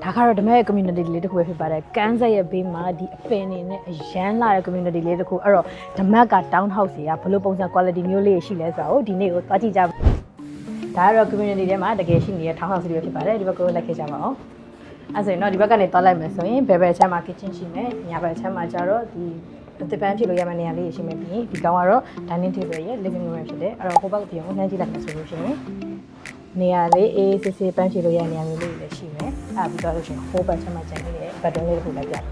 ဒါကတော့ဓမ္မရဲ့ community လေးတစ်ခုပဲဖြစ်ပါတယ်ကန်းဆက်ရဲ့ဘေးမှာဒီအပင်နေနဲ့အရန်လာတဲ့ community လေးတစ်ခုအဲ့တော့ဓမ္မက town house တွေကဘယ်လိုပုံစံ quality မျိုးလေးရှိလဲဆိုတော့ဒီနေ့ကိုသွားကြည့်ကြပါဒါကတော့ community ထဲမှာတကယ်ရှိနေတဲ့ town house တွေဖြစ်ပါတယ်ဒီဘက်ကိုလိုက်ခဲ့ကြပါအောင်အဲ့ဆိုရင်တော့ဒီဘက်ကနေသွားလိုက်မယ်ဆိုရင်ဘယ်ဘက်ချမ်းမှာ kitchen ရှိမယ်ညာဘက်ချမ်းမှာကျတော့ဒီတစ်ပန်းဖြစ်လို့ရမယ့်နေရာလေးရှိမယ်ပြီးရင်ဒီကောင်ကတော့ dining table ရဲ့ living room ဖြစ်တယ်အဲ့တော့ဟိုဘက်ကိုပြန်လှမ်းကြည့်လိုက်မယ်ဆိုလို့ရှိရင်နေရာလေးအေးစစ်စစ်ပန်းဖြစ်လို့ရတဲ့နေရာမျိုးလေးလည်းရှိမယ်အဲ့ပြီးတော့လို့ရှိရင်ဟိုဘက်ချမ်းမှာကျန်နေတဲ့ bedroom လေးတစ်ခုလည်းပြတယ်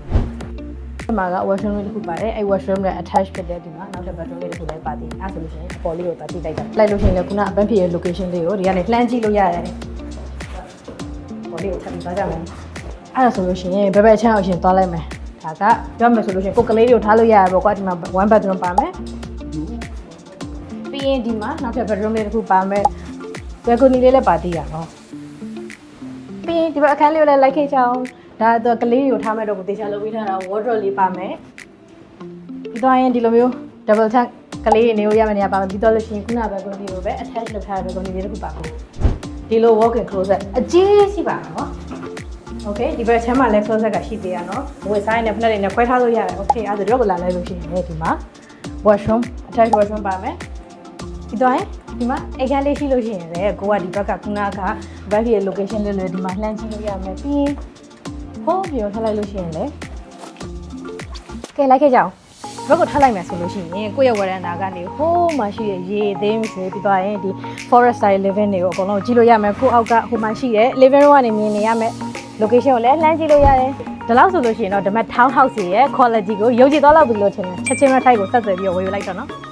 ဒီမှာက washroom လေးတစ်ခုပါတယ်အဲ့ washroom နဲ့ attach ဖြစ်တဲ့ဒီမှာနောက်ထပ် bedroom လေးတစ်ခုလည်းပါသေးတယ်အဲ့ဆိုလို့ရှိရင်အပေါ်လေးကိုသွားကြည့်လိုက်တာလိုက်လို့ရှိရင်လည်းခုနအပန်းဖြစ်ရဲ့ location လေးကိုဒီကနေလှမ်းကြည့်လို့ရတယ်ပေါ်လေးကိုထပ်ပြီးသွားကြမယ်အဲ့ဒါဆိုလို့ရှိရင်ဘယ်ဘက်ချမ်းအောင်ရှင်သွားလိုက်မယ်ဒါကပြောမယ်ဆိုလို့ရှိရင်ကိုကလေးတွေကိုထားလို့ရရပေါ့ကွာဒီမှာ one bedroom ပါမယ်ပြီးရင်ဒီမှာနောက်ထပ် bedroom လေးတစ်ခုပါမယ်balcony လေးလည်းပါသေးရနော်ပြီးရင်ဒီဘက်အခန်းလေးကိုလည်းလိုက်ခဲ့ကြအောင်ဒါတော့ကလေးတွေကိုထားမဲ့တော့ကိုတေချာလုပ်ပေးထားတာ wardrobe လေးပါမယ်ပြီးတော့ရင်ဒီလိုမျိုး double tank ကလေးတွေနေလို့ရမယ့်နေရာပါမယ်ပြီးတော့လို့ရှိရင်ခုန balcony ကိုပဲ attach လုပ်ထားတဲ့ balcony လေးတစ်ခုပါမယ်ဒီလို walk-in closet အကြီးရှိပါနော်Okay ဒီဘက်ချမ်းမှာလည်း closet ကရှိသေးရနော်ဝယ်ဆိုင်နဲ့ဖက်တွေနဲ့ခွဲထားလို့ရတယ် Okay အဲ့ဒါတော့လာလိုက်လို့ရှိရင်ဒီမှာ washroom attached washroom ပါမယ်ပြီးတော့ဒီမှာအိမ်ခန်းလေးရှိလို့ရှိရင်လည်းကိုကဒီဘက်ကခုနကဘက်ရဲ့ location လေးလည်းဒီမှာလှမ်းကြည့်လို့ရမယ်ပြီးဟိုးပြောထားလိုက်လို့ရှိရင်လည်းကဲလိုက်ခဲ့ကြအောင်ဘက်ကိုထားလိုက်မယ်ဆိုလို့ရှိရင်ကိုယ့်ရဲ့ဝရန်တာကနေဟိုးမှရှိရဲ့ရေအသေးမျိုးပြီးတော့ရင်ဒီ forest style living တွေကိုအကုန်လုံးကြည့်လို့ရမယ်ကိုအောက်ကဟိုမှရှိရဲ့ living room ကနေမြင်နေရမယ် location ကိုလည်းလှမ်းကြည့်လို့ရတယ်ဒါလောက်ဆိုလို့ရှိရင်တော့ဓမ္မ town house ရဲ့ quality ကိုယုံကြည်သွားလောက်ပြီလို့ထင်တယ်ချက်ချင်းပဲ site ကိုဆက်သွယ်ပြီးတော့ဝယ်ယူလိုက်တော့နော်